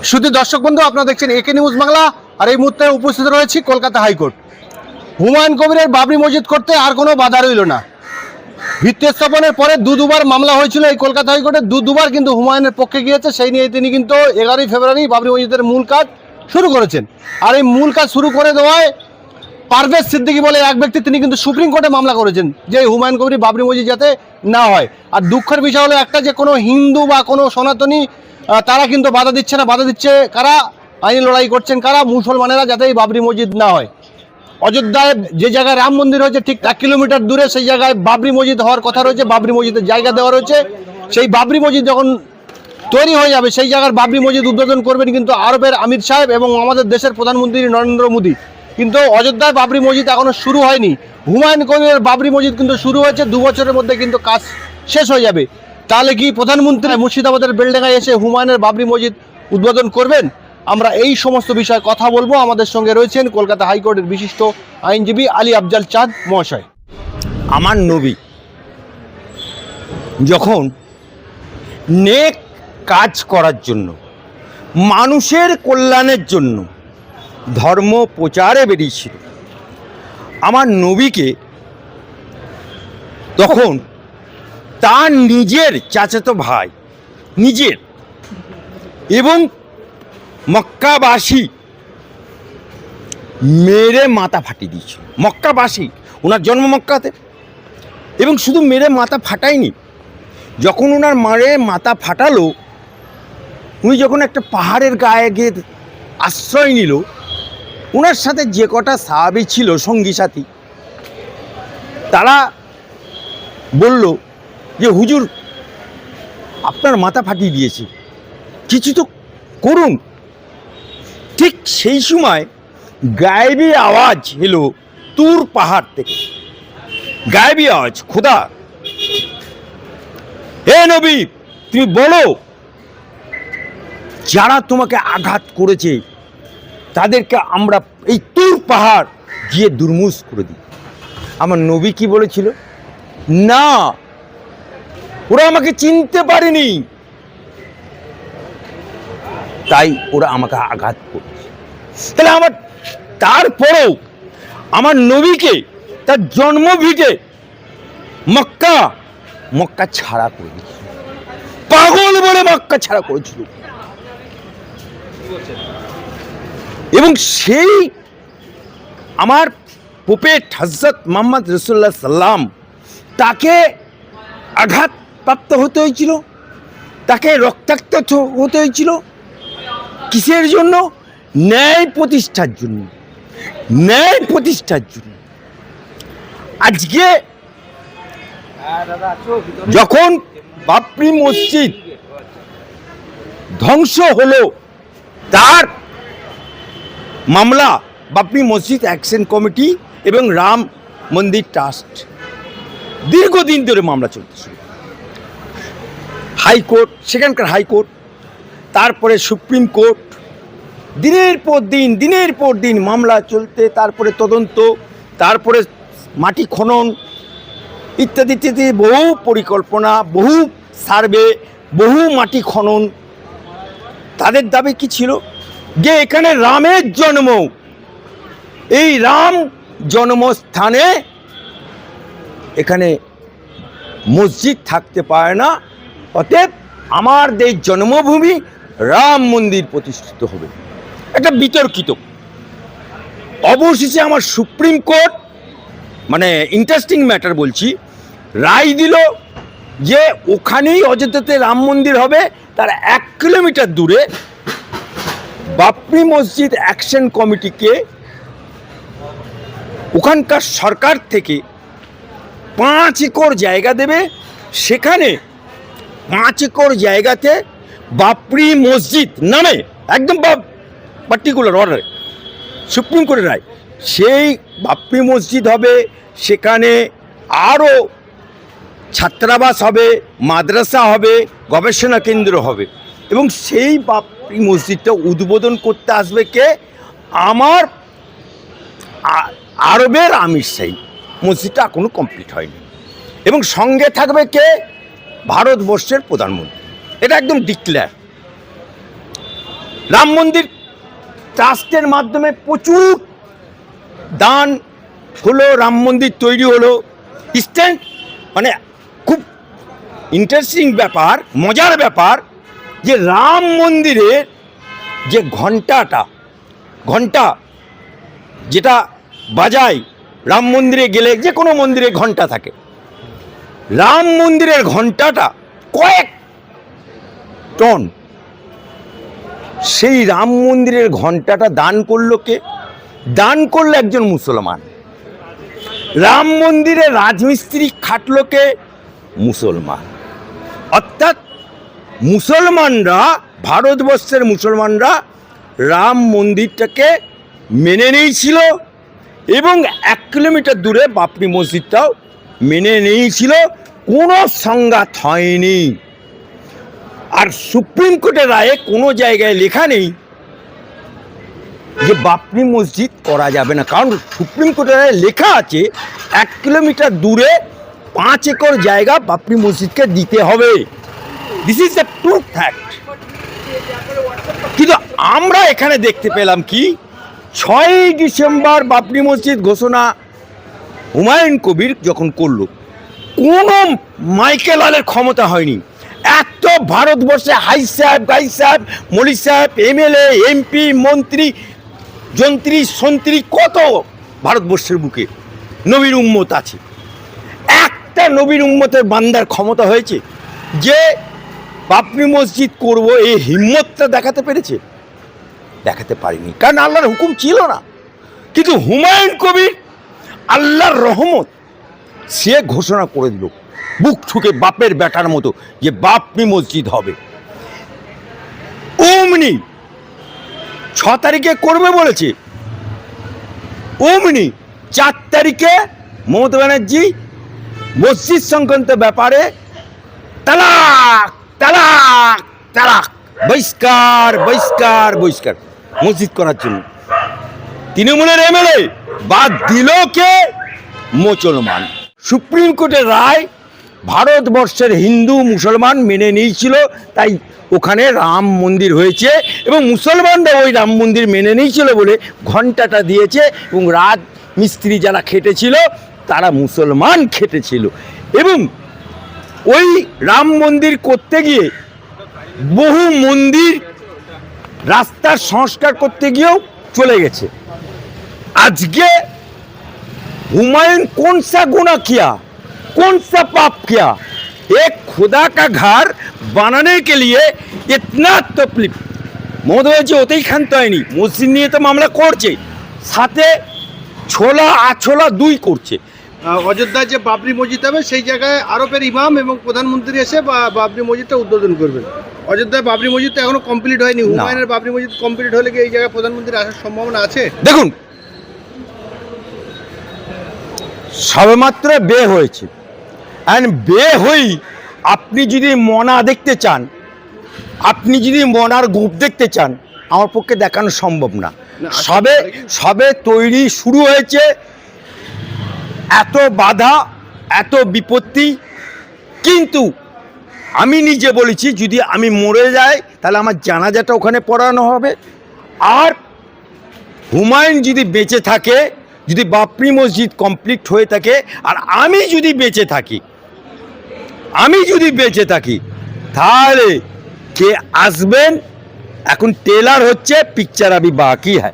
শুধু দর্শক বন্ধু, আপনারা দেখছেন একে নিউজ বাংলা। আর এই মুহূর্তে উপস্থিত রয়েছি কলকাতা হাইকোর্ট। হুমায়ুন কবিরের বাবরি মসজিদ করতে আর কোনো বাধা রইল না। ভিত্তি স্থাপনের পরে দুবার মামলা হয়েছিল এই কলকাতা হাইকোর্টে, দুবার কিন্তু হুমায়ুনের পক্ষে গিয়েছে। সেই নিয়ে তিনি কিন্তু 11ই ফেব্রুয়ারি বাবরি মসজিদের মূল কাজ শুরু করেছেন। আর এই মূল কাজ শুরু করে দেওয়ায় পারভেজ সিদ্দিকী বলে এক ব্যক্তি, তিনি কিন্তু সুপ্রিম কোর্টে মামলা করেছেন যে হুমায়ুন কবির বাবরি মসজিদ যাতে না হয়। আর দুঃখের বিষয় হলো একটা, যে কোনো হিন্দু বা কোনো সনাতনী তারা কিন্তু বাধা দিচ্ছে না। বাধা দিচ্ছে কারা? আইনি লড়াই করছেন কারা? মুসলমানেরা, যাতে এই বাবরি মসজিদ না হয়। অযোধ্যায় যে জায়গায় রাম মন্দির হয়েছে ঠিক 1 কিলোমিটার দূরে সেই জায়গায় বাবরি মসজিদ হওয়ার কথা রয়েছে। বাবরি মসজিদের জায়গা দেওয়া রয়েছে। সেই বাবরি মসজিদ যখন তৈরি হয়ে যাবে, সেই জায়গার বাবরি মসজিদ উদ্বোধন করবেন কিন্তু আরবের আমির সাহেব এবং আমাদের দেশের প্রধানমন্ত্রী নরেন্দ্র মোদী। কিন্তু অযোধ্যায় বাবরি মসজিদ এখনো শুরু হয়নি। হুমায়ুন কবিরের বাবরি মসজিদ কিন্তু শুরু হয়েছে। 2 বছরের মধ্যে কিন্তু কাজ শেষ হয়ে যাবে। তাহলে কি প্রধানমন্ত্রী মুর্শিদাবাদের বেলডাঙ্গায় এসে হুমায়ুনের বাবরি মসজিদ উদ্বোধন করবেন? আমরা এই সমস্ত বিষয়ে কথা বলবো। আমাদের সঙ্গে রয়েছেন কলকাতা হাইকোর্টের বিশিষ্ট আইনজীবী আলী আফজাল চাঁদ মহাশয়। আমার নবী যখন নেক কাজ করার জন্য, মানুষের কল্যাণের জন্য ধর্ম প্রচারে বেরিয়েছিল, আমার নবীকে তখন তার নিজের চাচাতো ভাই, নিজের এবং মক্কাবাসী মেরে মাথা ফাটিয়ে দিয়েছিল। মক্কাবাসী, ওনার জন্ম মক্কাতে, এবং শুধু মেরে মাথা ফাটায়নি, যখন ওনার মাথা ফাটালো, উনি যখন একটা পাহাড়ের গায়ে গিয়ে আশ্রয় নিল, ওনার সাথে যে কটা সাহাবী ছিল, সঙ্গী সাথী, তারা বলল যে হুজুর, আপনার মাথা ফাটিয়ে দিয়েছে, কিছু তো করুন। ঠিক সেই সময় গায়েবী আওয়াজ এলো তুর পাহাড় থেকে। গায়েবী আওয়াজ, খোদা, হে নবী, তুমি বলো যারা তোমাকে আঘাত করেছে তাদেরকে আমরা এই তুর পাহাড় গিয়ে দুর্মুষ করে দিই। আমার নবী কি বলেছিল? না, ওরা আমাকে চিনতে পারেনি, তাই ওরা আমাকে আঘাত করেছে। তাহলে তারপরেও আমার নবীকে তার জন্মভিটে মক্কা ছাড়া করে দিয়েছিল। পাগল বলে মক্কা ছাড়া করেছিল। এবং সেই আমার প্রফেট হযরত মুহাম্মদ রাসূলুল্লাহ সাল্লাম, তাকে আঘাতপ্রাপ্ত হতে হয়েছিল, তাকে রক্তাক্ত হতে হয়েছিল। কিসের জন্য? ন্যায় প্রতিষ্ঠার জন্য। ন্যায় প্রতিষ্ঠার জন্য। আজকে যখন বাবরি মসজিদ ধ্বংস হলো, তার মামলা বাবরি মসজিদ অ্যাকশন কমিটি এবং রাম মন্দির ট্রাস্ট দীর্ঘদিন ধরে মামলা চলতেছিল। হাইকোর্ট, সেখানকার হাইকোর্ট, তারপরে সুপ্রিম কোর্ট, দিনের পর দিন মামলা চলতে, তারপরে তদন্ত, তারপরে মাটি খনন ইত্যাদি ইত্যাদি, বহু পরিকল্পনা, বহু সার্ভে, বহু মাটি খনন। তাদের দাবি কি ছিল? যে এখানে রামের জন্ম, এই রাম জন্মস্থানে এখানে মসজিদ থাকতে পারে না, অতএব আমার এই জন্মভূমি রাম মন্দির প্রতিষ্ঠিত হবে। একটা বিতর্কিত। অবশেষে আমার সুপ্রিম কোর্ট, মানে ইন্টারেস্টিং ম্যাটার বলছি, রায় দিল যে ওখানেই অযোধ্যাতে রাম মন্দির হবে। তার 1 কিলোমিটার দূরে বাবরি মসজিদ অ্যাকশন কমিটিকে ওখানকার সরকার থেকে 5 একর জায়গা দেবে। সেখানে 5 একর জায়গাতে বাবরি মসজিদ নামে, একদম পার্টিকুলার অর্ডার, সুপ্রিম কোর্টের রায়, সেই বাবরি মসজিদ হবে। সেখানে আরও ছাত্রাবাস হবে, মাদ্রাসা হবে, গবেষণা কেন্দ্র হবে। এবং সেই বাবরি মসজিদটা উদ্বোধন করতে আসবে কে? আমার আরবের আমির সাহেব। মসজিদটা এখনো কমপ্লিট হয়নি। এবং সঙ্গে থাকবে কে? ভারতবর্ষের প্রধানমন্ত্রী। এটা একদম ডিক্লেয়ার। রাম মন্দির ট্রাস্টের মাধ্যমে প্রচুর দান হলো, রাম মন্দির তৈরি হলো। ইনস্ট্যান্ট মানে খুব ইন্টারেস্টিং ব্যাপার, মজার ব্যাপার যে রাম মন্দিরের যে ঘন্টা যেটা বাজায়, রাম মন্দিরে গেলে যে কোনো মন্দিরে ঘন্টা থাকে, রাম মন্দিরের ঘন্টাটা কয়েক টন। সেই রাম মন্দিরের ঘন্টাটা দান করলো কে? দান করলো একজন মুসলমান। রাম মন্দিরে রাজমিস্ত্রি খাটলো কে? মুসলমান। অর্থাৎ মুসলমানরা, ভারতবর্ষের মুসলমানরা রাম মন্দিরটাকে মেনে নিয়েছিল এবং 1 কিলোমিটার দূরে বাবরি মসজিদটাও মেনে নিয়েছিল, কোনো সংঘাত হয়নি। আর সুপ্রিম কোর্টের রায়ে কোনো জায়গায় লেখা নেই যে বাবরি মসজিদ করা যাবে না, কারণ সুপ্রিম কোর্টের রায়ে লেখা আছে 1 কিলোমিটার দূরে 5 একর জায়গা বাবরি মসজিদকে দিতে হবে। This is the true fact. কিন্তু আমরা এখানে দেখতে পেলাম কি, 6ই ডিসেম্বর বাবরি মসজিদ ঘোষণা হুমায়ুন কবির যখন করলো, কোনো মাইকেল আলের ক্ষমতা হয়নি। এত ভারতবর্ষে হাই সাহেব, গাই সাহেব, মলি সাহেব, এমএলএ, এমপি, মন্ত্রী, যন্ত্রী, সন্ত্রী, কত ভারতবর্ষের বুকে নবীর উম্মত আছে। একটা নবীর উম্মতের বান্দার ক্ষমতা হয়েছে যে বাবরি মসজিদ করব, এই হিম্মতটা দেখাতে পেরেছে? দেখাতে পারিনি, কারণ আল্লাহর হুকুম ছিল না। কিন্তু হুমায়ুন কবির আল্লাহর রহমত, সে ঘোষণা করে দিল বুক ঠুকে বাপের বেটার মতো যে বাবরি মসজিদ হবে। অমনি 6 তারিখে করবে বলেছে, অমনি 4 তারিখে মমতা ব্যানার্জি মসজিদ সংক্রান্ত ব্যাপারে তালাক তালাক তালাক, বহিষ্কার বহিষ্কার বহিষ্কার মসজিদ করার জন্য। তৃণমূলের এমএলএ বাদ দিল কে? মুসলমান। সুপ্রিম কোর্টের রায় ভারতবর্ষের হিন্দু মুসলমান মেনে নিয়েছিল, তাই ওখানে রাম মন্দির হয়েছে এবং মুসলমানরা ওই রাম মন্দির মেনে নিয়েছিল বলে ঘন্টাটা দিয়েছে এবং রাজমিস্ত্রি যারা খেটেছিল তারা মুসলমান খেটেছিল। এবং ওই রাম মন্দির করতে গিয়ে বহু মন্দির রাস্তার সংস্কার করতে গিয়েও চলে গেছে। আজকে हुमायूं कौन सा गुनाह किया, कौन सा पाप किया? एक खुदा का घर बनाने के लिए इतना तकलीफ মমতা ব্যানার্জি ওতেই ক্ষান্ত হয়নি, মসজিদ নিয়ে তো মামলা করছে, সাথে ছোলা আছোলা 2 করছে। অযোধ্যায় যে বাবরি মসজিদ হবে সেই জায়গায় আরবের ইমাম এবং প্রধানমন্ত্রী এসে বাবরি মসজিদটা উদ্বোধন করবেন। অযোধ্যায় বাবরি মসজিদ তো এখনো কমপ্লিট হয়নি। হুমায়ুনের বাবরি মসজিদ কমপ্লিট হলে কি এই জায়গায় প্রধানমন্ত্রী আসার সম্ভাবনা আছে? দেখুন, সবেমাত্র বে হয়েছে, অ্যান্ড বে হই আপনি যদি মনা দেখতে চান, আপনি যদি মনার গোপ দেখতে চান, আমার পক্ষে দেখানো সম্ভব না। সবে তৈরি শুরু হয়েছে, এত বাধা, এত বিপত্তি। কিন্তু আমি নিজে বলেছি যদি আমি মরে যাই তাহলে আমার জানাজাটা ওখানে পড়ানো হবে। আর হুমায়ুন যদি বেঁচে থাকে, যদি বাবরি মসজিদ কমপ্লিট হয়ে থাকে, আর আমি যদি বেঁচে থাকি তাহলে কে আসবেন? এখন টেলার হচ্ছে, পিকচার আবি বাকি হ্যায়।